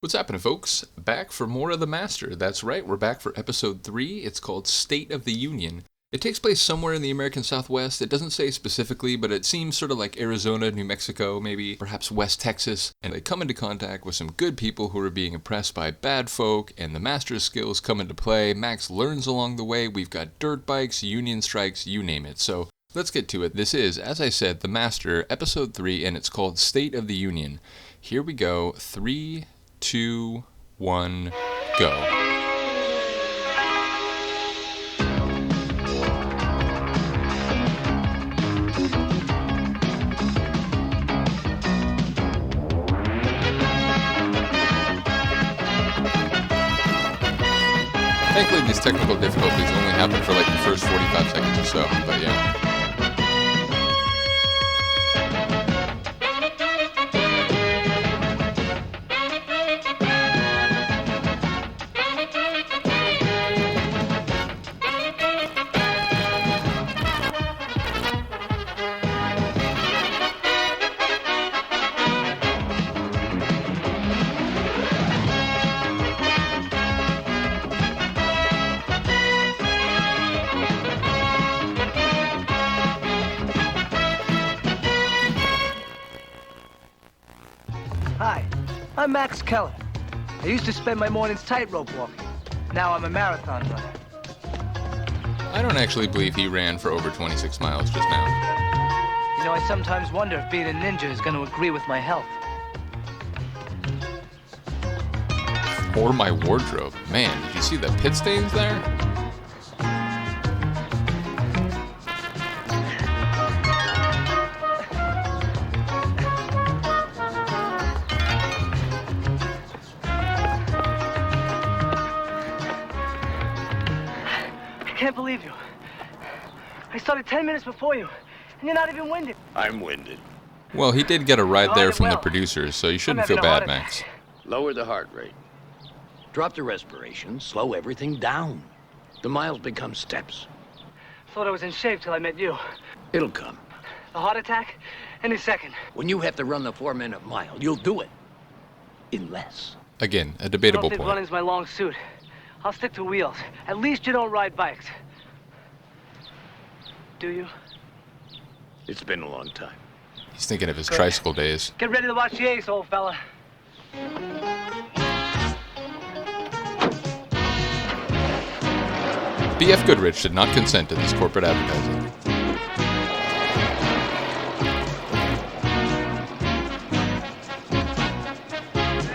What's happening, folks? Back for more of The Master. That's right, we're back for episode 3. It's called State of the Union. It takes place somewhere in the American Southwest. It doesn't say specifically, but it seems sort of like Arizona, New Mexico, maybe perhaps West Texas. And they come into contact with some good people who are being oppressed by bad folk, and the Master's skills come into play. Max learns along the way. We've got dirt bikes, union strikes, you name it. So let's get to it. This is, as I said, The Master, episode 3, and it's called State of the Union. Here we go. 3, 2, 1, go. Thankfully, these technical difficulties only happen for like the first 45 seconds or so, but yeah. Hi, I'm Max Keller. I used to spend my mornings tightrope walking. Now I'm a marathon runner. I don't actually believe he ran for over 26 miles just now. You know, I sometimes wonder if being a ninja is going to agree with my health. Or my wardrobe. Man, did you see the pit stains there? I can't believe you. I started 10 minutes before you, and you're not even winded. I'm winded. Well, he did get a ride there from the producers, so you shouldn't feel bad, Max. Lower the heart rate. Drop the respiration. Slow everything down. The miles become steps. Thought I was in shape till I met you. It'll come. The heart attack? Any second. When you have to run the 4-minute mile, you'll do it. In less. Again, a I debatable don't think point. running's my long suit. I'll stick to wheels. At least you don't ride bikes. Do you? It's been a long time. He's thinking of his tricycle days. Get ready to watch the ace, old fella. B.F. Goodrich did not consent to this corporate advertising.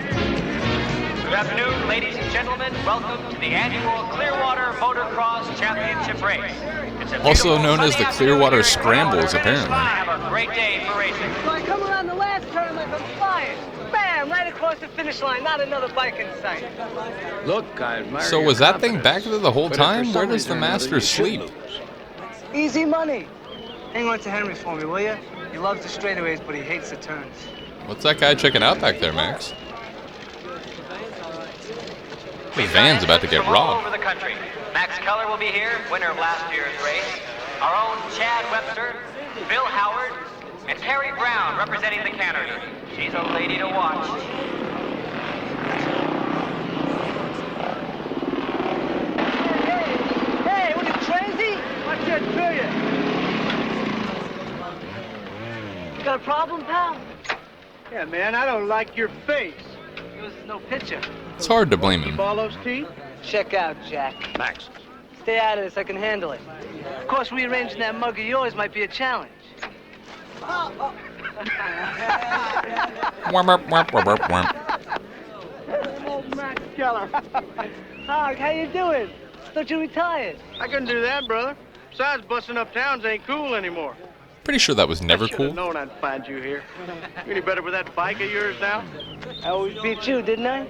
Good afternoon, ladies and gentlemen. Welcome to the annual Clearwater Motocross Championship Race. It's a Also beautiful known as sunny the Clearwater afternoon here in Scrambles, Clearwater, apparently. Have a great day for racing. So I come around the last turn like I'm flying. Bam! Right across the finish line. Not another bike in sight. Look, I admire So your was that thing confidence. back there the whole But if for time? some Where does the reason or another Master you should sleep? lose, Easy money. Hang on to Henry for me, will you? He loves the straightaways, but he hates the turns. What's that guy checking out back there, Max? The van's about to get From all robbed. over the country. Max Keller will be here, winner of last year's race. Our own Chad Webster, Bill Howard, and Perry Brown representing the cannery. She's a lady to watch. Hey, what, you crazy? Watch that you. Got a problem, pal? Yeah, man, I don't like your face. It was no picture. It's hard to blame him. All those teeth? Check out, Jack. Max, Stay out of this, I can handle it. Of course, rearranging that mug of yours might be a challenge. Womp, womp, womp, womp, womp. Old Max Keller. Hog, how you doing? Thought you retired. I couldn't do that, brother. Besides, busting up towns ain't cool anymore. Pretty sure that was never I should have cool. known I'd find you here. You any better with that bike of yours now? I always beat you, didn't I?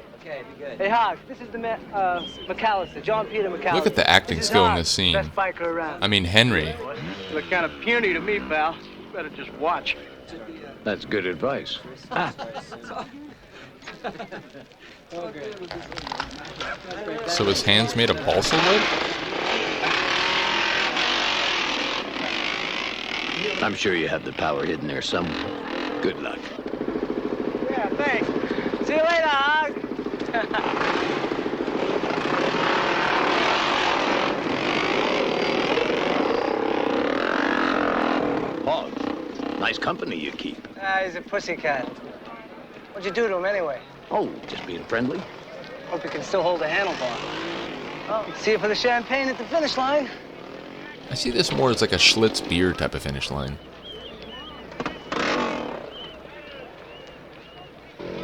Hey, Hog, this is the McAlister, John Peter McAlister. Look at the acting This is skill in Hog, this scene. Best biker around. I mean, Henry. You look kind of puny to me, pal. You better just watch. that's good advice. So his hands made of balsa wood? I'm sure you have the power hidden there somewhere. Good luck. Yeah, thanks. See you later, Hog. Hogs, nice company you keep. He's a pussycat. What'd you do to him anyway? Oh, just being friendly. Hope you can still hold a handlebar. Oh, see you for the champagne at the finish line. I see this more as like a Schlitz beer type of finish line.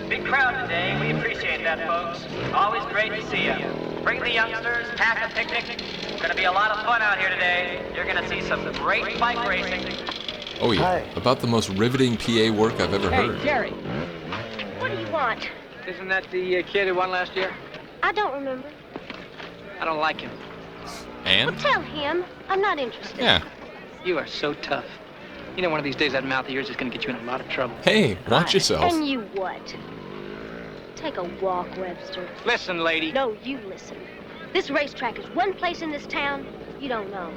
Big crowd today. We appreciate that, folks. Always great to see you. Bring the youngsters, pack a picnic. It's gonna be a lot of fun out here today. You're gonna see some great bike racing. Oh yeah, about the most riveting PA work I've ever heard. Hey, Jerry. What do you want? Isn't that the kid who won last year? I don't remember. I don't like him. And? Well, tell him. I'm not interested. Yeah. You are so tough. You know, one of these days that mouth of yours is going to get you in a lot of trouble. Hey, watch yourself. And you what? Take a walk, Webster. Listen, lady. No, you listen. This racetrack is one place in this town you don't know.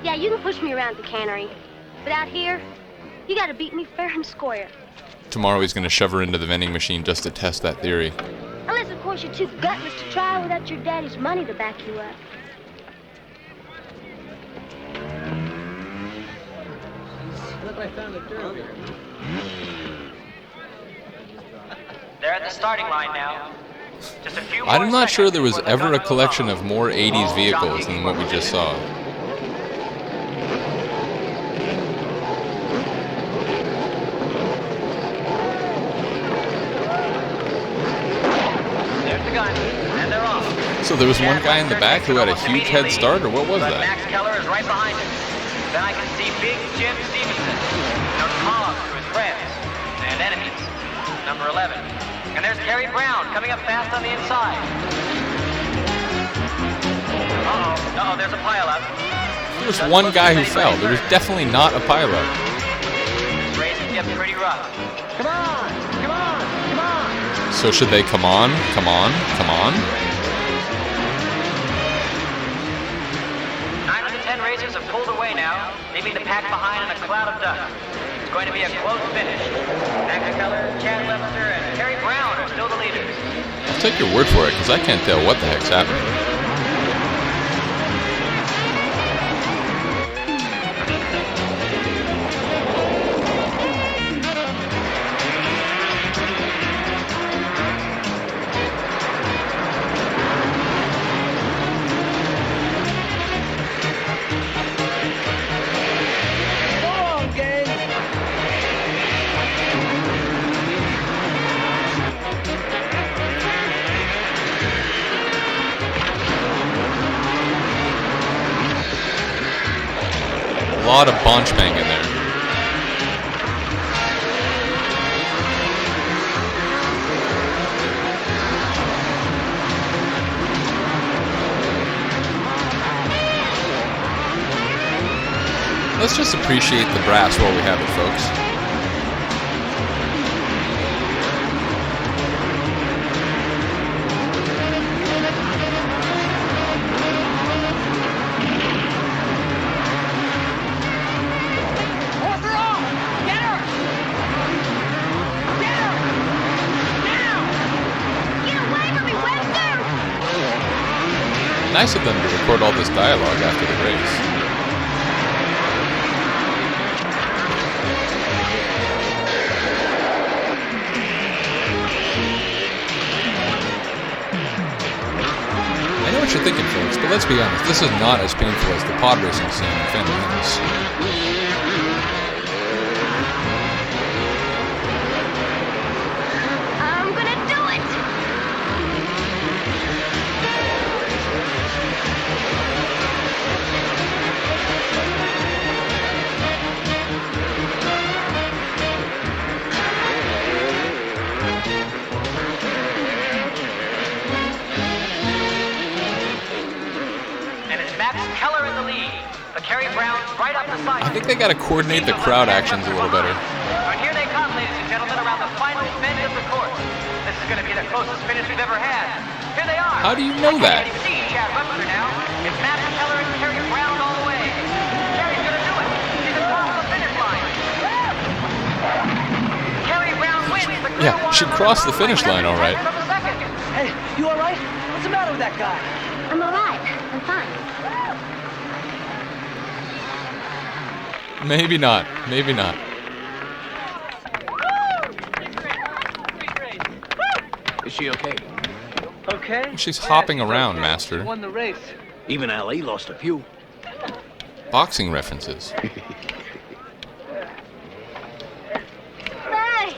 Yeah, you can push me around the cannery. But out here, you gotta beat me fair and square. Tomorrow he's going to shove her into the vending machine just to test that theory. Unless, of course, you're too gutless to try without your daddy's money to back you up. Look, I found a girl here. They're at the starting line now. Just a few more I'm not sure there was seconds ever before a the collection gun of more 80s vehicles than what we just saw. There's the gun, and they're off. So there was one guy in the back who had a huge head start, or what was But that? Max Keller is right behind him. Then I can see Big Jim Stevenson. No columns to his friends and enemies. Number 11. And there's Terry Brown coming up fast on the inside. Uh-oh, there's a pileup. There was one guy who fell. There was definitely not a pilot. This race can get pretty rough. Come on! Come on! Come on! So should they come on? Come on? Come on? 9 of the 10 racers have pulled away now, leaving the pack behind in a cloud of dust. It's going to be a close finish. Max Keller, Chad Webster, and Terry Brown are still the leaders. I'll take your word for it, because I can't tell what the heck's happening. A lot of bunch bang in there. Let's just appreciate the brass while we have it, folks. Nice of them to record all this dialogue after the race. I know what you're thinking, folks, but let's be honest, this is not as painful as the pod racing scene in Phantom Menace. I'm gonna do it! And it's Max Keller in the lead. But Terry Brown's right up the side. I think they gotta coordinate the crowd actions a little better. And here they come, ladies and gentlemen, around the final bend of the course. This is going to be the closest finish we've ever had. Here they are. How do you know that? I can't even see Chad Webster now. It's Max Keller and Terry Brown all the way. Terry's going to do it. He's at the top of the finish line. Terry Brown wins the Yeah, she crossed the finish line all right. Hey, you You all right? What's the matter with that guy? I'm all right. I'm fine. Maybe not. Maybe not. Is she okay? Okay. She's hopping around, okay. Master. She won the race. Even Ali lost a few. Boxing references. Thanks.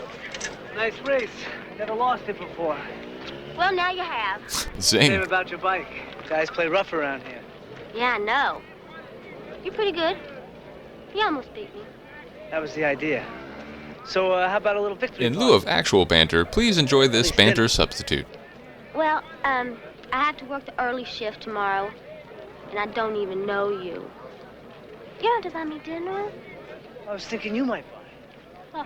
Nice race. Never lost it before. Well, now you have. Zing. Same about your bike. Guys play rough around here. Yeah, I know. You're pretty good. You almost beat me. That was the idea. So, how about a little victory? In lieu of actual banter, please enjoy this banter substitute. Well, I have to work the early shift tomorrow, and I don't even know you. You don't have to buy me dinner. I was thinking you might buy.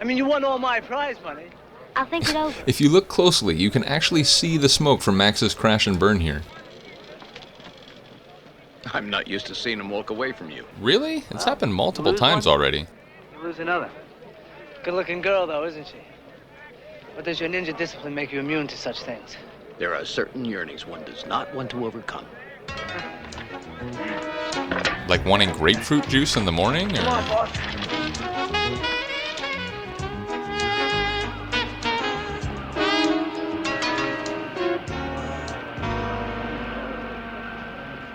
I mean, you won all my prize money. I'll think it over. If you look closely, you can actually see the smoke from Max's crash and burn here. I'm not used to seeing him walk away from you. Really? It's happened multiple lose times one. already. You lose another. Good-looking girl, though, isn't she? Or does your ninja discipline make you immune to such things? There are certain yearnings one does not want to overcome. Like wanting grapefruit juice in the morning? Come on, Or... boss.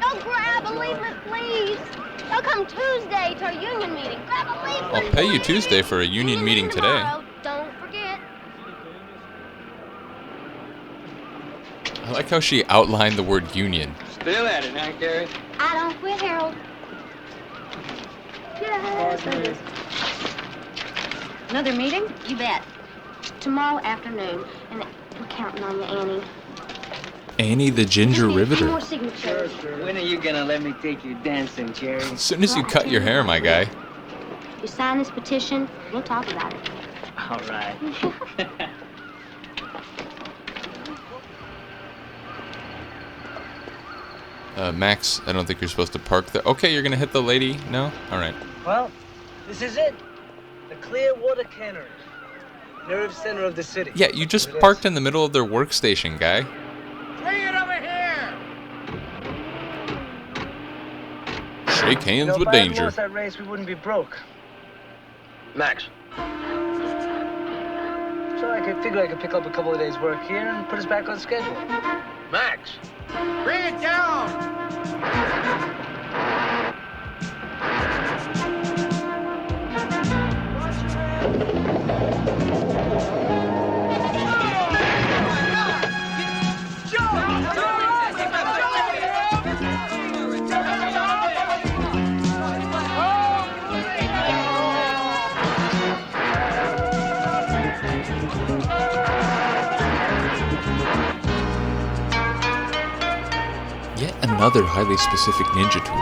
Don't grab a leaflet, please. They'll come Tuesday to our union meeting. Grab a leaflet. I'll pay you Tuesday for a union meeting today. Tomorrow. Don't forget. I like how she outlined the word union. Still at it, huh, Gary? I don't quit, Harold. Yes, it is. Another meeting? You bet. Tomorrow afternoon, and we're counting on you, Annie. Annie the Ginger Just need a few Riveter. more signatures. When are you gonna let me take you dancing, Jerry? As soon as you cut your hair, my guy. You sign this petition, we'll talk about it. All right. Max, I don't think you're supposed to park there. Okay, you're gonna hit the lady? No? Alright. Well, this is it. The Clearwater Cannery. Nerve center of the city. Yeah, you just parked in the middle of their workstation, guy. Bring it over here! Shake hands with if I hadn't danger. lost that race, we wouldn't be broke. Max, So I could figure I could pick up a couple of days' work here and put us back on schedule. Max! Bring it down! Yet another highly specific ninja tool.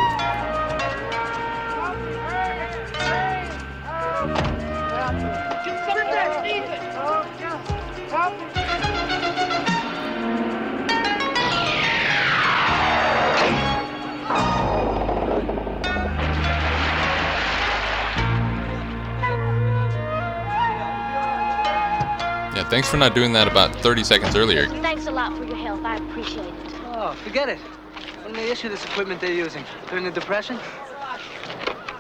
Yeah, thanks for not doing that about 30 seconds earlier. Thanks a lot for your help. I appreciate it. Oh, forget it. When they issue this equipment they're using? During the Depression?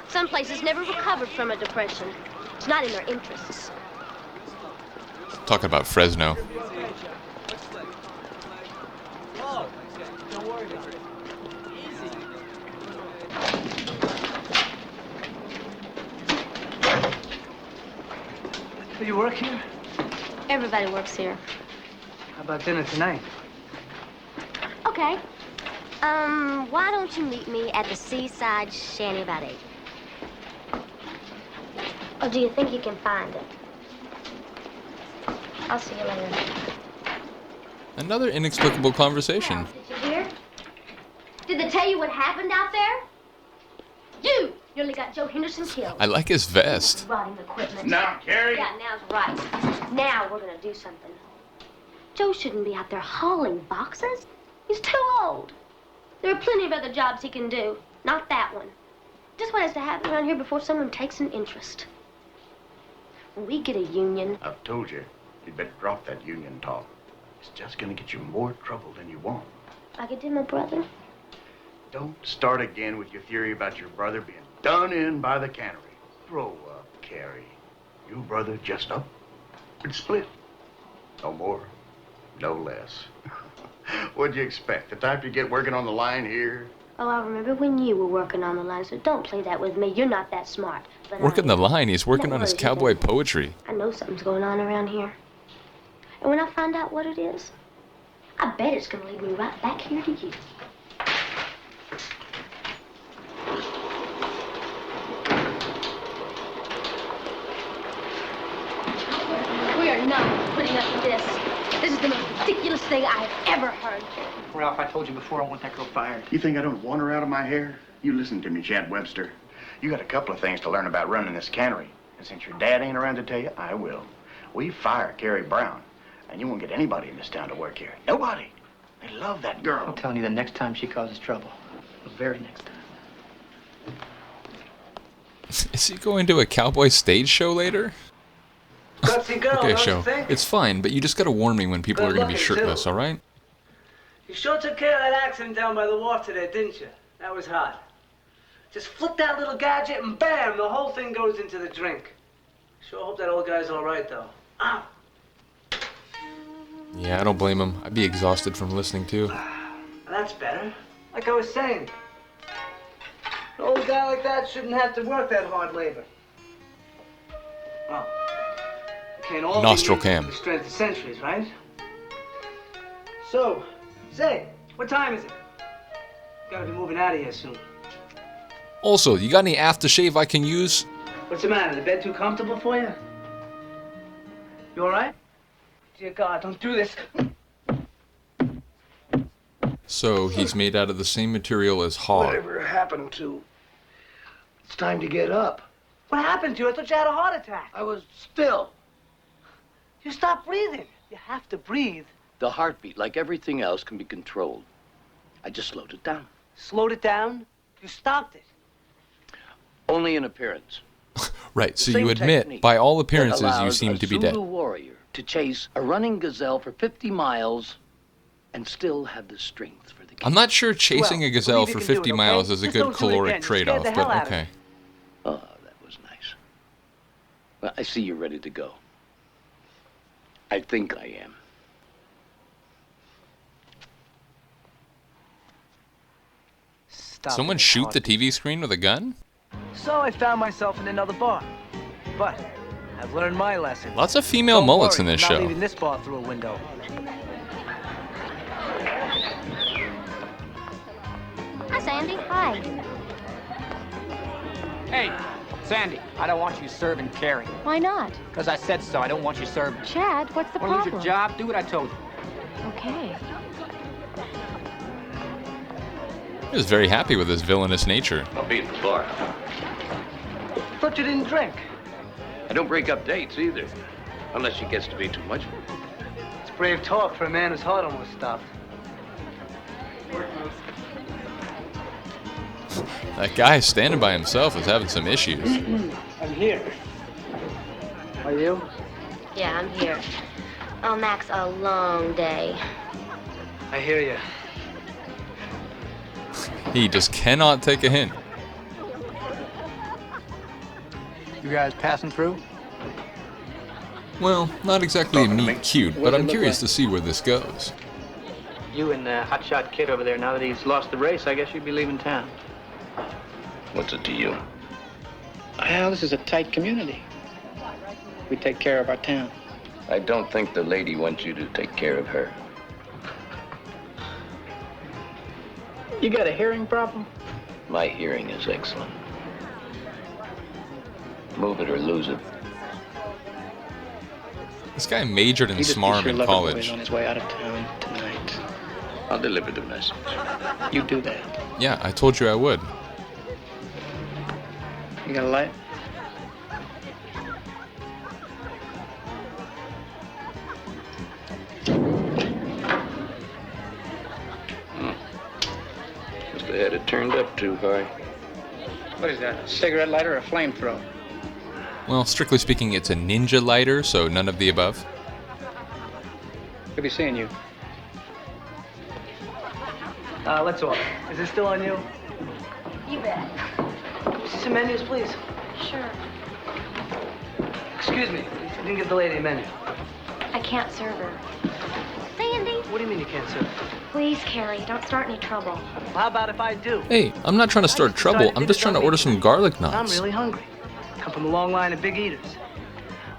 Some places never recovered from a depression. It's not in their interests. Talking about Fresno. Do you work here? Everybody works here. How about dinner tonight? Okay. Why don't you meet me at the Seaside Shanty about 8? Or do you think you can find it? I'll see you later. Another inexplicable conversation. Did you hear? Did they tell you what happened out there? You nearly got Joe Henderson killed. I like his vest. Rotting equipment. Now, Carrie. Yeah, now's right. Now we're gonna do something. Joe shouldn't be out there hauling boxes. He's too old. There are plenty of other jobs he can do. Not that one. Just what has to happen around here before someone takes an interest. When we get a union, I've told you, you'd better drop that union talk. It's just gonna get you more trouble than you want. Like it did my brother. Don't start again with your theory about your brother being done in by the cannery. Grow up, Carrie. Your brother just up and split. No more, no less. What'd you expect? The type you get working on the line here? Oh, I remember when you were working on the line, so don't play that with me. You're not that smart. But Working the line, he's working No on his worries, cowboy you bet. poetry. I know something's going on around here. And when I find out what it is, I bet it's going to lead me right back here to you. We are not putting up with this. This is the most ridiculous thing I've ever heard. Ralph, I told you before I want that girl fired. You think I don't want her out of my hair? You listen to me, Chad Webster. You got a couple of things to learn about running this cannery. And since your dad ain't around to tell you, I will. We fire Carrie Brown. And you won't get anybody in this town to work here. Nobody. They love that girl. I'm telling you, the next time she causes trouble. The very next time. Is he going to a cowboy stage show later? Gutsy girl, Okay, don't show. you think? It's fine, but you just gotta warn me when people Good are gonna be looking, shirtless, too. alright? You sure took care of that accident down by the wharf today, didn't you? That was hot. Just flick that little gadget and bam, the whole thing goes into the drink. Sure hope that old guy's all right, though. Ow! Yeah, I don't blame him. I'd be exhausted from listening too. That's better. Like I was saying, an old guy like that shouldn't have to work that hard labor. Well, it can't all Nostril be cam. the strength of centuries, right? So, say, what time is it? Gotta be moving out of here soon. Also, you got any aftershave I can use? What's the matter? The bed too comfortable for you? You all right? Dear God, don't do this. So, he's made out of the same material as hog. Whatever happened to... It's time to get up. What happened to you? I thought you had a heart attack. I was still. You stopped breathing. You have to breathe. The heartbeat, like everything else, can be controlled. I just slowed it down. Slowed it down. You stopped it. Only in appearance. Right, so The you same admit, technique by all that appearances, you allows seem a to be dead. Zulu warrior to chase a running gazelle for 50 miles and still have the strength for the game. I'm not sure chasing Well, a gazelle believe you for can do 50 it, okay? miles is a Just good don't do it caloric again. You scared trade-off, the hell but out of okay. me. Oh, that was nice. Well, I see you're ready to go. I think I am. Stop Someone it, shoot the Hart. TV screen with a gun? So I found myself in another bar. But I've learned my lesson. Lots of female Don't mullets worry, in this I'm not show. leaving this bar through a window. Hi, Sandy. Hi. Hey, Sandy, I don't want you serving Carrie. Why not? Because I said so. I don't want you serving. Chad, what's the Want to problem? lose your job? Do what I told you. Okay. He was very happy with his villainous nature. I'll be at the bar. Thought you didn't drink. I don't break up dates either. Unless she gets to be too much for me. It's brave talk for a man whose heart almost stopped. That guy standing by himself is having some issues. I'm here. Are you? Yeah, I'm here. Oh, Max, a long day. I hear you. He just cannot take a hint. You guys passing through? Well, not exactly a Talking to me? meet cute, What but does I'm it look curious like? to see where this goes. You and the hotshot kid over there, now that he's lost the race, I guess you'd be leaving town. What's it to you? Well, this is a tight community. We take care of our town. I don't think the lady wants you to take care of her. You got a hearing problem? My hearing is excellent. Move it or lose it. This guy majored in He just be SMARM sure in loving college. boys on his way out of town tonight. I'll deliver the message. You do that. Yeah, I told you I would. You got a light? Must have had it turned up too high. What is that, a cigarette lighter or a flamethrower? Well, strictly speaking, it's a ninja lighter, so none of the above. If Good to be seeing you. Let's order. Is it still on you? You bet. See some menus, please. Sure. Excuse me. I didn't get the lady a menu. I can't serve her. Sandy? What do you mean you can't serve? Please, Carrie, don't start any trouble. Well, how about if I do? Hey, I'm not trying to start trouble. I'm just trying to order some garlic I'm knots. really hungry. Come from a long line of big eaters.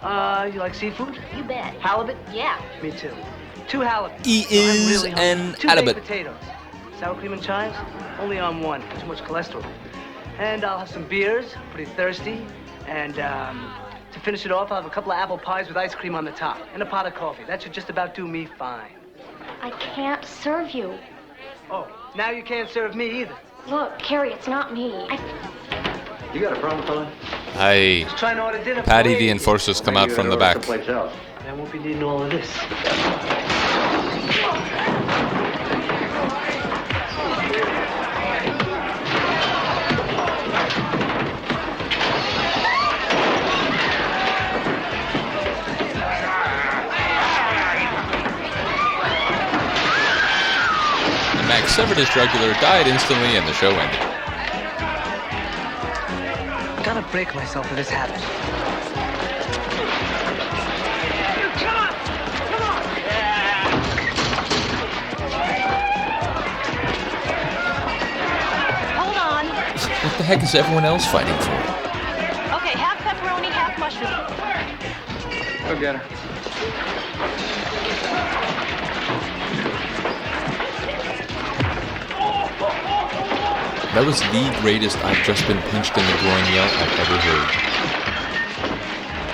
You like seafood? You bet. Halibut? Yeah. Me too. 2 halibut. E is and 2 halibut. baked potatoes. Sour cream and chives? Only on 1. Too much cholesterol. And I'll have some beers. Pretty thirsty. And to finish it off, I'll have a couple of apple pies with ice cream on the top. And a pot of coffee. That should just about do me fine. I can't serve you. Oh, now you can't serve me either. Look, Carrie, it's not me. You got a problem, fella? Hi. Just trying to order dinner for Patty the ladies. enforcers come out from the back. Someplace else. I won't be needing all of this. Max severed his jugular, died instantly, and the show ended. Gotta break myself of this habit. Hold on. What the heck is everyone else fighting for? Okay, half pepperoni, half mushroom. Go get her. That was the greatest I've just been pinched in the groin yell I've ever heard.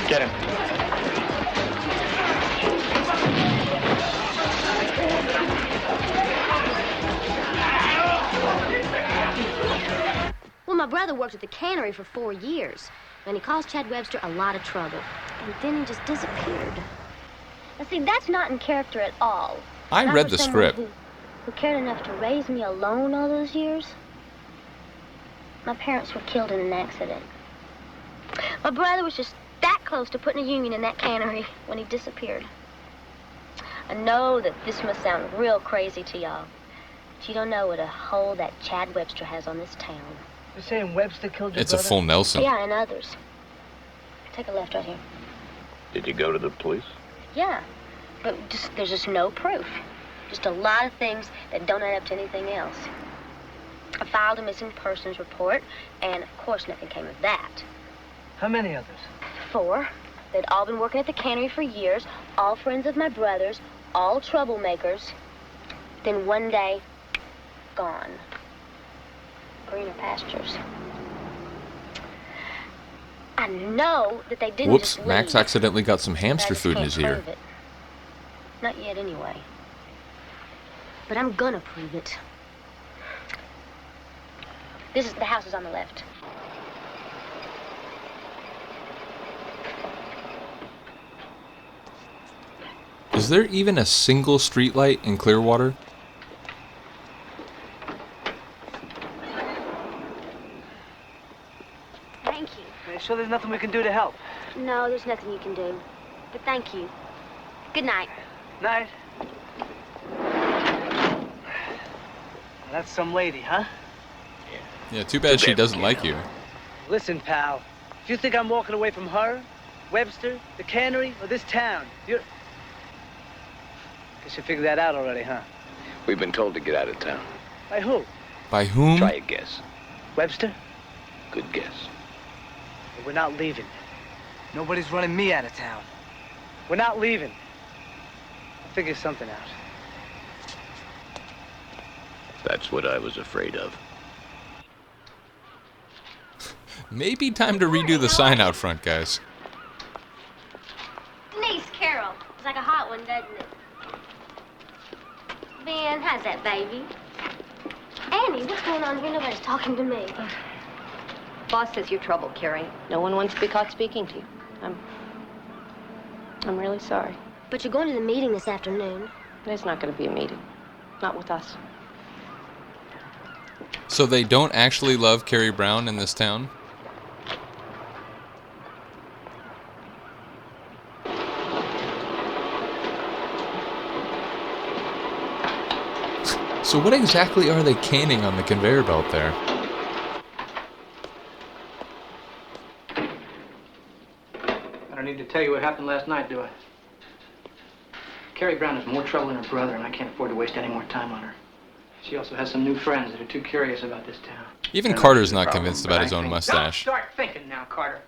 Get him. Well, my brother worked at the cannery for 4 years, and he caused Chad Webster a lot of trouble. And then he just disappeared. Now, see, that's not in character at all. I Not read for the someone script. Who cared enough to raise me alone all those years. My parents were killed in an accident. My brother was just that close to putting a union in that cannery when he disappeared. I know that this must sound real crazy to y'all, but you don't know what a hold that Chad Webster has on this town. You're saying Webster killed your It's a brother? full Nelson. Yeah, and others. Take a left right here. Did you go to the police? Yeah, but there's just no proof. Just a lot of things that don't add up to anything else. I filed a missing persons report, and of course nothing came of that. How many others? 4. They'd all been working at the cannery for years, all friends of my brother's, all troublemakers. Then one day, gone. Greener pastures. I know that they didn't Whoops, just Max leave, accidentally got some but I hamster just food in can't his ear. prove it. Not yet, anyway. But I'm gonna prove it. The house is on the left. Is there even a single streetlight in Clearwater? Thank you. Are you sure there's nothing we can do to help? No, there's nothing you can do. But thank you. Good night. Night. That's some lady, huh? Yeah, too bad she doesn't like you. Listen, pal. If you think I'm walking away from her, Webster, the cannery, or this town, you're... Guess you figured that out already, huh? We've been told to get out of town. By who? By whom? Try a guess. Webster? Good guess. But we're not leaving. Nobody's running me out of town. We're not leaving. I'll figure something out. That's what I was afraid of. Maybe time to redo the sign out front, guys. Niece Carol. It's like a hot one, doesn't it? Ben, how's that baby? Annie, what's going on here? Nobody's talking to me. Boss says you're trouble, Carrie. No one wants to be caught speaking to you. I'm really sorry. But you're going to the meeting this afternoon. There's not going to be a meeting. Not with us. So they don't actually love Carrie Brown in this town? So what exactly are they canning on the conveyor belt there? I don't need to tell you what happened last night, do I? Carrie Brown has more trouble than her brother, and I can't afford to waste any more time on her. She also has some new friends that are too curious about this town. Even Carter's not convinced about his own mustache. Don't start thinking now, Carter.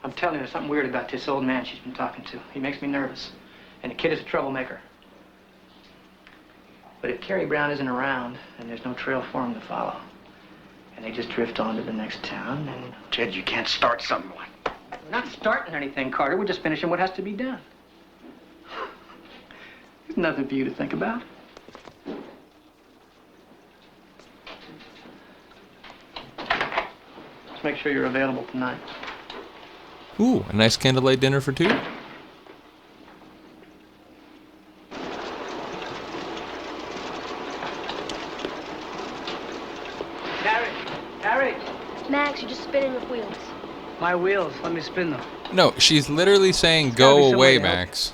I'm telling you, there's something weird about this old man she's been talking to. He makes me nervous. And the kid is a troublemaker. But if Carrie Brown isn't around, and there's no trail for him to follow, and they just drift on to the next town, then... Ted, you can't start something like that. We're not starting anything, Carter. We're just finishing what has to be done. There's nothing for you to think about. Just make sure you're available tonight. Ooh, a nice candlelight dinner for two? Harry! Max, you're just spinning your wheels. My wheels, let me spin them. No, she's literally saying, gotta be go some away, way to help. Max.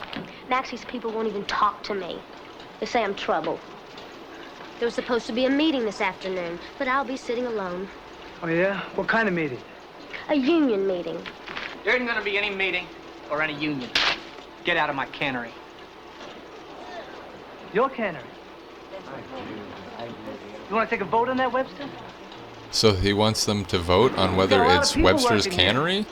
Max, these people won't even talk to me. They say I'm trouble. There was supposed to be a meeting this afternoon, but I'll be sitting alone. Oh, yeah? What kind of meeting? A union meeting. There isn't going to be any meeting or any union. Get out of my cannery. Your cannery. You want to take a vote on that, Webster? So he wants them to vote on whether Got a lot of it's people Webster's working here. cannery?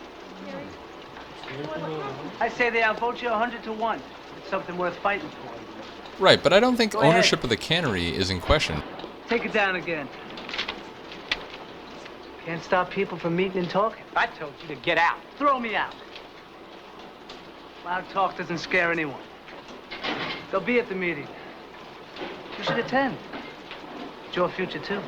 I say they outvote you 100 to 1. It's something worth fighting for. Right, but I don't think Go ahead. ownership of the cannery is in question. Take it down again. Can't stop people from meeting and talking. I told you to get out. Throw me out. Loud talk doesn't scare anyone. They'll be at the meeting. You should attend. It's your future, too.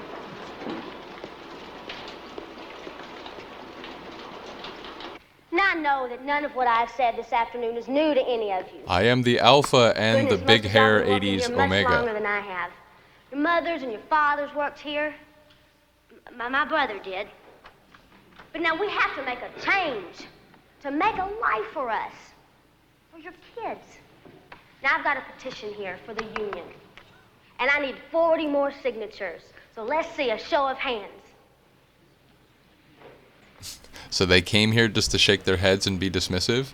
Now I know that none of what I've said this afternoon is new to any of you. I am the alpha and the Goodness, big most of y'all hair been working 80s here much longer omega. than I have. Your mothers and your fathers worked here. My brother did. But now we have to make a change. To make a life for us. For your kids. Now I've got a petition here for the union. And I need 40 more signatures. So let's see a show of hands. So they came here just to shake their heads and be dismissive?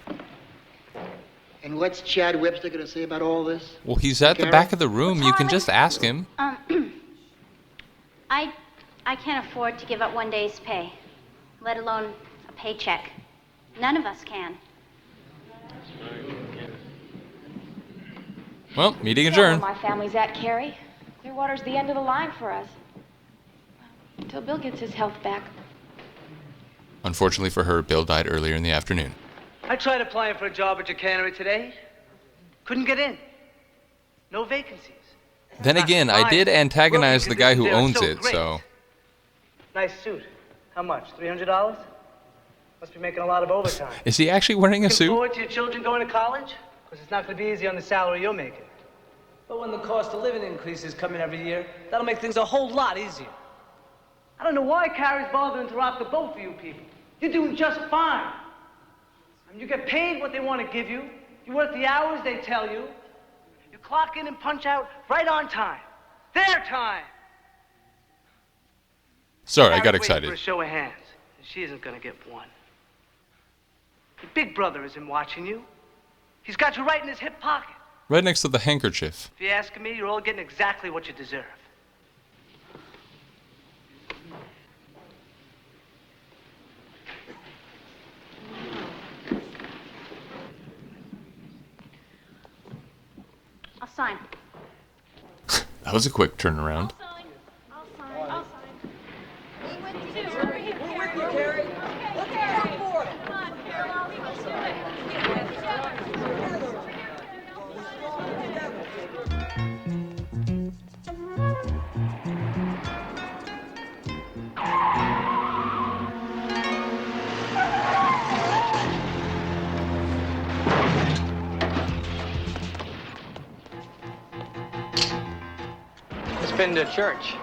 And what's Chad Webster going to say about all this? Well, he's at the Gary? back of the room. You can just ask him. I can't afford to give up one day's pay, let alone a paycheck. None of us can. Well, meeting You know adjourned. where my family's at, Carrie. Clearwater's the end of the line for us. Until Bill gets his health back. Unfortunately for her, Bill died earlier in the afternoon. I tried applying for a job at your cannery today. Couldn't get in. No vacancies. Then again, I did antagonize the guy who owns it, so... Nice suit. How much? $300? Must be making a lot of overtime. Is he actually wearing a Looking suit? forward to your children going to college? Because it's not going to be easy on the salary you're making. But when the cost of living increases come in every year, that'll make things a whole lot easier. I don't know why Carrie's bothering to rock the boat for you people. You're doing just fine. I mean, you get paid what they want to give you. You work the hours they tell you. You clock in and punch out right on time. Their time. Sorry, I got Carrie's waiting excited. for a show of hands, and she isn't going to get one. Your big brother isn't watching you. He's got you right in his hip pocket. Right next to the handkerchief. If you're asking me, you're all getting exactly what you deserve. I'll sign. That was a quick turnaround. It's been to church.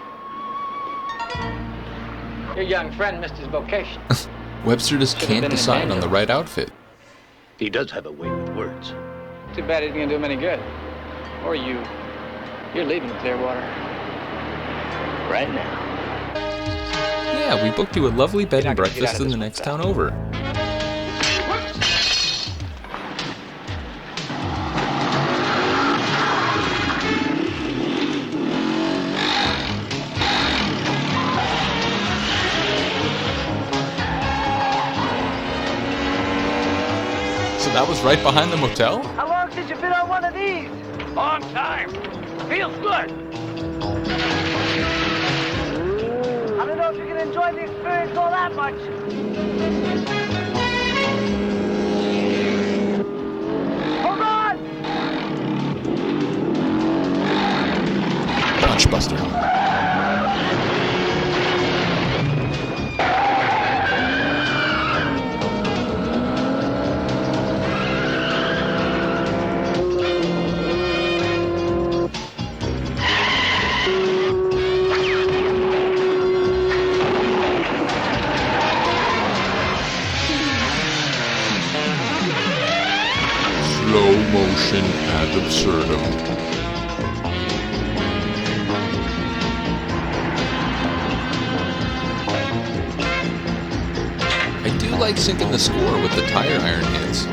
Your young friend missed his vocation. Webster just Should've can't been in decide on the danger. right outfit. He does have a way with words. Too bad he didn't do him any good. Or you. You're leaving Clearwater. Right now. Yeah, we booked you a lovely bed and breakfast in the next town over. So that was right behind the motel? How long since you been on one of these? Long time. Feels good. I don't know if you can enjoy the experience all that much. Hold on! Punchbuster. Slow motion ad absurdum. I do like syncing the score with the tire iron hits.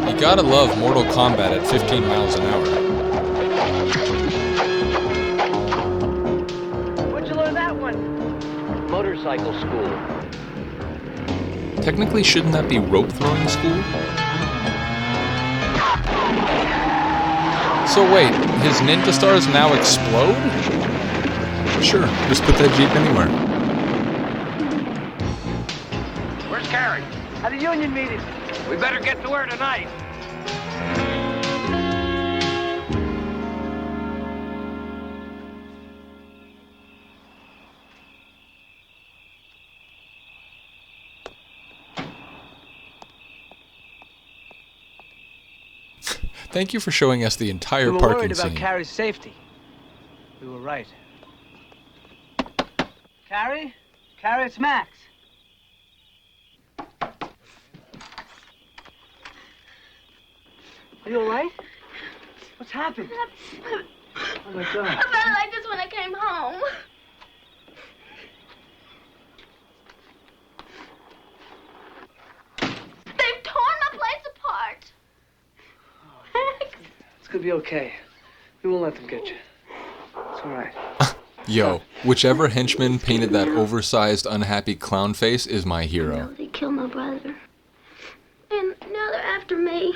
You gotta love Mortal Kombat at 15 miles an hour. Where'd you learn that one? Motorcycle school. Technically, shouldn't that be rope throwing school? So wait, his ninja stars now explode? Sure, just put that Jeep anywhere. Where's Carrie? At a union meeting. We better get to her tonight. Thank you for showing us the entire We were parking worried about scene. Carrie's safety. We were right. Carrie? Carrie, it's Max. Are you all right? What's happened? Oh, my God. I felt like this when I came home. They've torn my place apart. It's gonna be okay. We won't let them get you. It's all right. Yo, whichever henchman painted that oversized, unhappy clown face is my hero. They killed my brother. And now they're after me.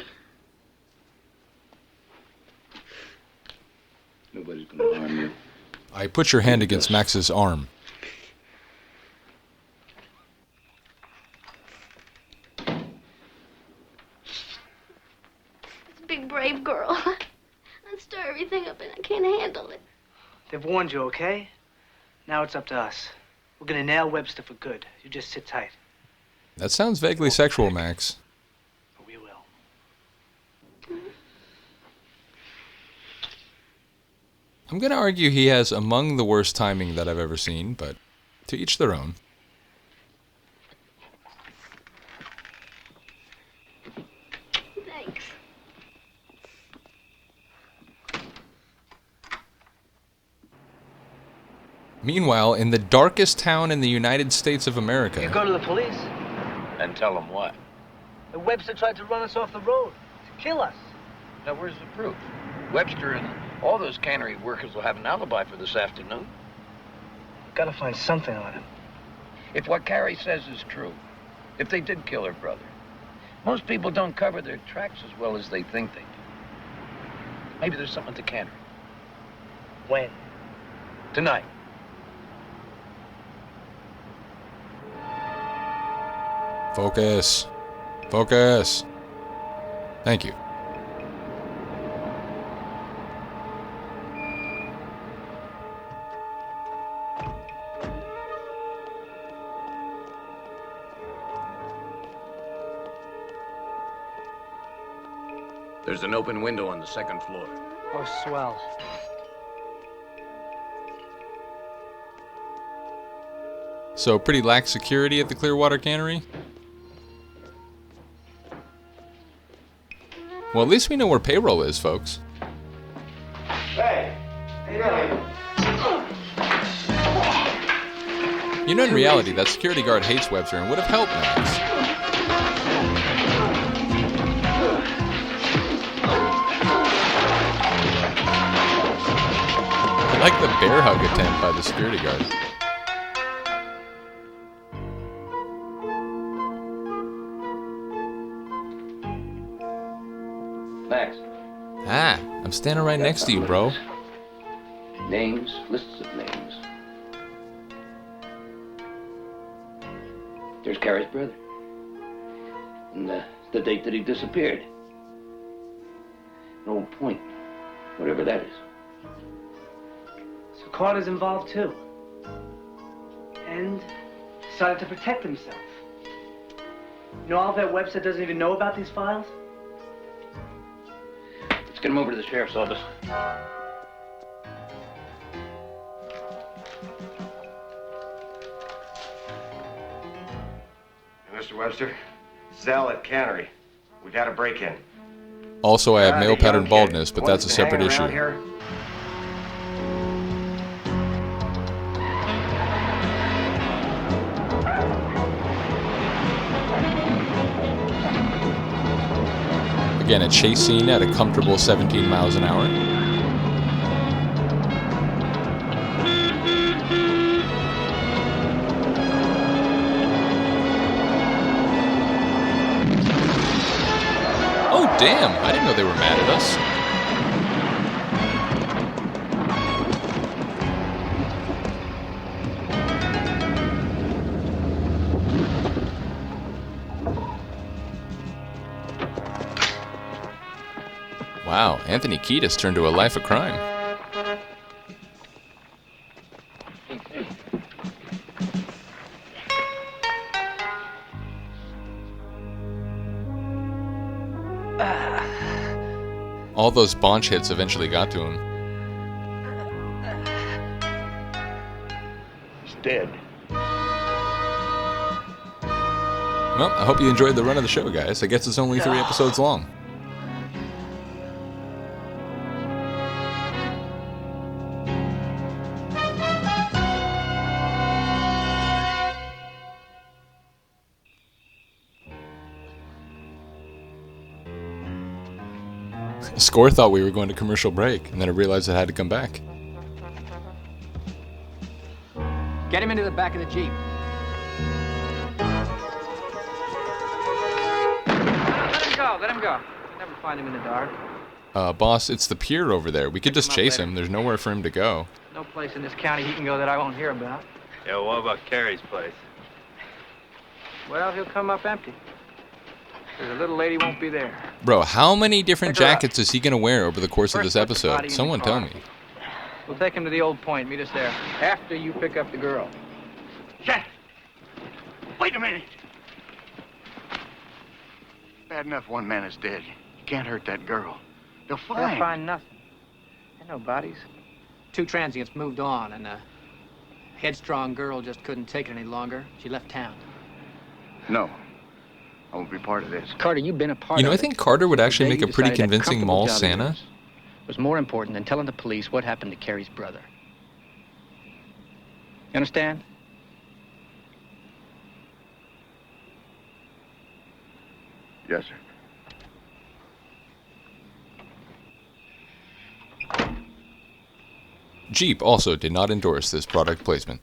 Nobody's gonna harm you. I put your hand against Max's arm. This big brave girl. I'd stir everything up and I can't handle it. They've warned you, okay? Now it's up to us. We're gonna nail Webster for good. You just sit tight. That sounds vaguely sexual, Max. We will. I'm gonna argue he has among the worst timing that I've ever seen, but to each their own. Thanks. Meanwhile, in the darkest town in the United States of You America, go to the police. And tell them what? The Webster tried to run us off the road. To kill us. Now, where's the proof? Webster and all those cannery workers will have an alibi for this afternoon. Gotta find something on him. If what Carrie says is true, if they did kill her brother, most people don't cover their tracks as well as they think they do. Maybe there's something to cannery. When? Tonight. focus. Focus. Thank you. There's an open window on the second floor. Oh, swell. So pretty lax security at the Clearwater cannery? Well, at least we know where payroll is, folks. Hey! Hey, You know, in reality, that security guard hates Webster and would have helped Max. I like the bear hug attempt by the security guard. Max. Ah, I'm standing right next to you, bro. Names, lists of names. There's Carrie's brother. And the date that he disappeared. An old point, whatever that is. So Carter's involved too. And decided to protect himself. You know, all that Webster doesn't even know about these files? Let's get him over to the sheriff's office. Mr. Webster, Zell at Cannery. We've had a break-in. Also, I have male pattern baldness, but that's a separate issue. Again, a chase scene at a comfortable 17 miles an hour. Oh, damn! I didn't know they were mad at us. Wow, Anthony Kiedis turned to a life of crime. All those bonch hits eventually got to him. He's dead. Well, I hope you enjoyed the run of the show, guys. I guess it's only 3 episodes long. Score thought we were going to commercial break, and then I realized I had to come back. Get him into the back of the Jeep. Let him go. You'll never find him in the dark. Boss, it's the pier over there. We could just chase him. There's nowhere for him to go. No place in this county he can go that I won't hear about. Yeah, well, what about Carrie's place? Well, he'll come up empty. The little lady won't be there. Bro, how many different jackets is he going to wear over the course of this episode? Someone tell me. We'll take him to the old point. Meet us there. After you pick up the girl. Jack! Wait a minute! Bad enough one man is dead. You can't hurt that girl. They'll find nothing. There are no bodies. 2 transients moved on, and a headstrong girl just couldn't take it any longer. She left town. No. I won't be part of this. Carter, you've been a part of it. You know, I think Carter would actually make a pretty convincing mall Santa. Was more important than telling the police what happened to Carrie's brother. You understand? Yes, sir. Jeep also did not endorse this product placement.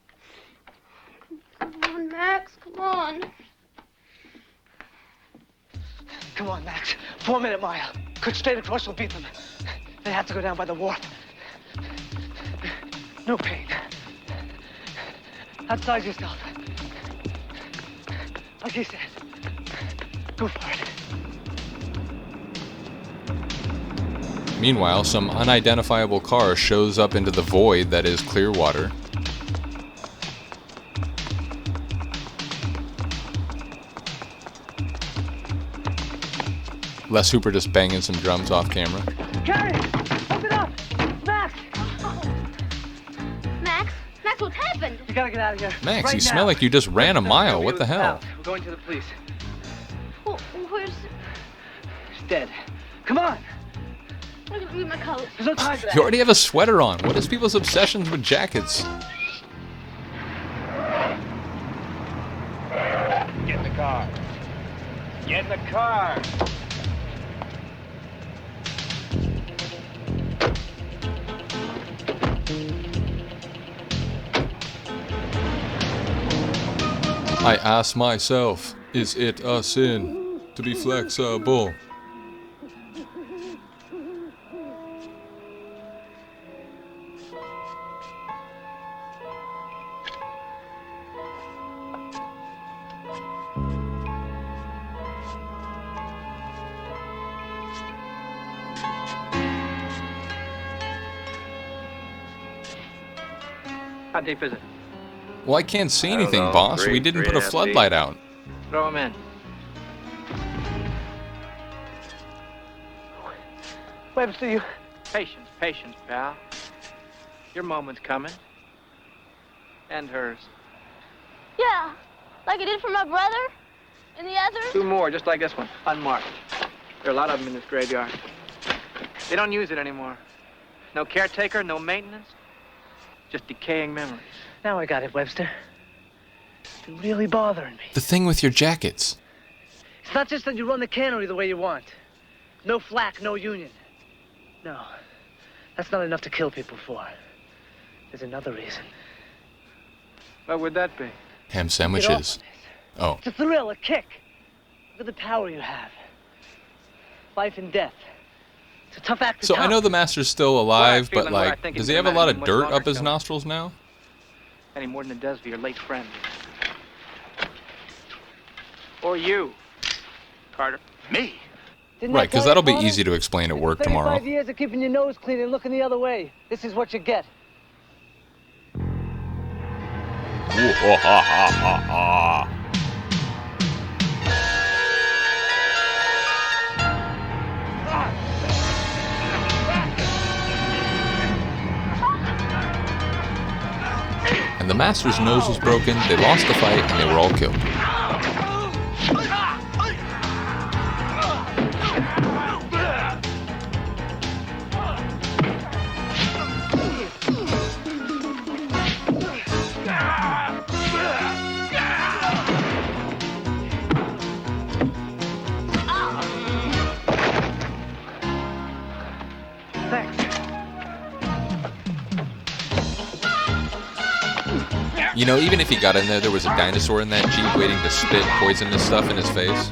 Come on, Max, come on. Come on, Max. 4-minute mile. Quick straight across will beat them. They have to go down by the wharf. No pain. Outside yourself. Like he said. Go for it. Meanwhile, some unidentifiable car shows up into the void that is Clearwater. Les Hooper just banging some drums off camera. Carrie! Open up! Max! Max? Max, what's happened? You gotta get out of here. Max, right you now. smell like you just ran a mile. We're What the hell? We're going to the police. Well, where's... He's dead. Come on. I'm gonna leave my coat. There's no time for that. You already have a sweater on. What is people's obsessions with jackets? Get in the car. Get in the car. I ask myself, is it a sin to be flexible? How deep is it? Well, I can't see I don't anything, know. boss. Three, We didn't three put a and a half floodlight feet. out. Throw him in. Webster, you... Patience, patience, pal. Your moment's coming. And hers. Yeah, like I did for my brother and the others. 2 more, just like this one, unmarked. There are a lot of them in this graveyard. They don't use it anymore. No caretaker, no maintenance. Just decaying memories. Now I got it, Webster. You're really bothering me. The thing with your jackets. It's not just that you run the cannery the way you want. No flack, no union. No, that's not enough to kill people for. There's another reason. What would that be? Ham sandwiches. Oh. It's a thrill, a kick. Look at the power you have. Life and death. It's a tough act to So top. I know the master's still alive, but feeling, what I like, think does is he have a gonna lot matter of much dirt longer up his still. nostrils now? Any more than it does for your late friend. Or you, Carter. Me? Didn't Right, I because tell that'll you, be Father? easy to explain at work 35 tomorrow. years of keeping your nose clean and looking the other way. This is what you get. Ooh, ha, ha, ha, ha. And the master's nose was broken, they lost the fight, and they were all killed. You know, even if he got in there was a dinosaur in that Jeep waiting to spit poisonous stuff in his face.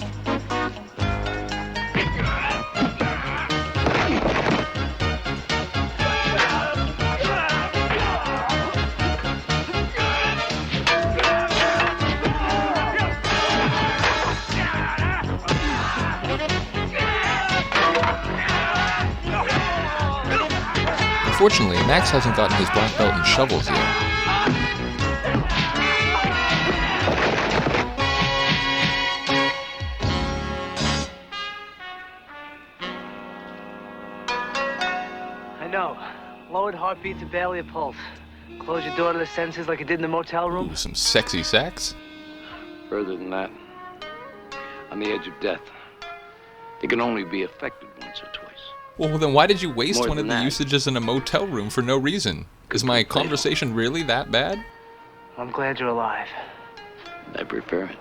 Unfortunately, Max hasn't gotten his black belt in shovels yet. I know. Lowered heartbeats and barely a pulse. Close your door to the senses like you did in the motel room. Ooh, some sexy sex. Further than that, on the edge of death, they can only be affected once or twice. Well, then why did you waste More one of than the that. usages in a motel room for no reason? Is my conversation really that bad? I'm glad you're alive. I prefer it.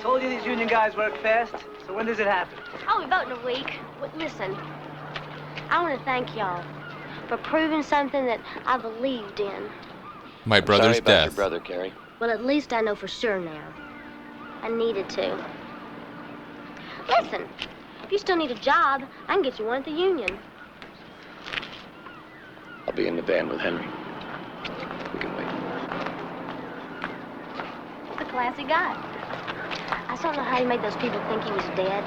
Told you these union guys work fast, so when does it happen? I'll be voting a week. But listen, I want to thank y'all for proving something that I believed in. My brother's Sorry about death. your brother, Carrie. Well, at least I know for sure now. I needed to. Listen, if you still need a job, I can get you one at the union. I'll be in the van with Henry. We can wait. He's a classy guy. I don't know how he made those people think he was dead.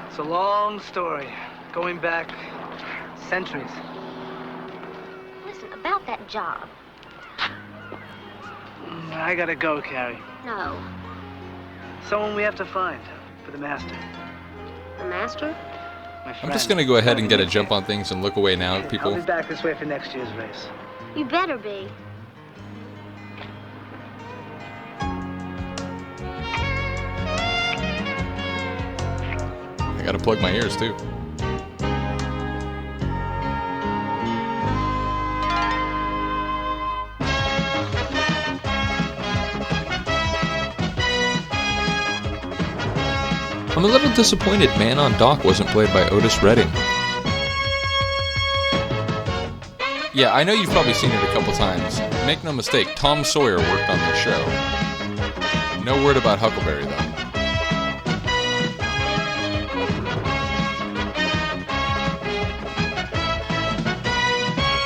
It's a long story, going back centuries. Listen, about that job. I gotta go, Carrie. No. Someone we have to find for the master. The master? I'm just going to go ahead and get a jump on things and look away now, people. I'll be back this way for next year's race. You better be. I got to plug my ears, too. I'm a little disappointed Man on Dock wasn't played by Otis Redding. Yeah, I know you've probably seen it a couple times. Make no mistake, Tom Sawyer worked on this show. No word about Huckleberry, though.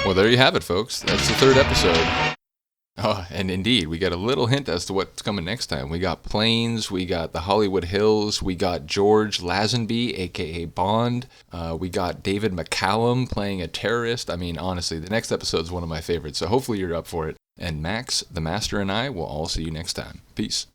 Well, there you have it, folks. That's the third episode. Oh, and indeed, we got a little hint as to what's coming next time. We got Planes, we got the Hollywood Hills, we got George Lazenby, a.k.a. Bond. We got David McCallum playing a terrorist. I mean, honestly, the next episode is one of my favorites, so hopefully you're up for it. And Max, the Master, and I will all see you next time. Peace.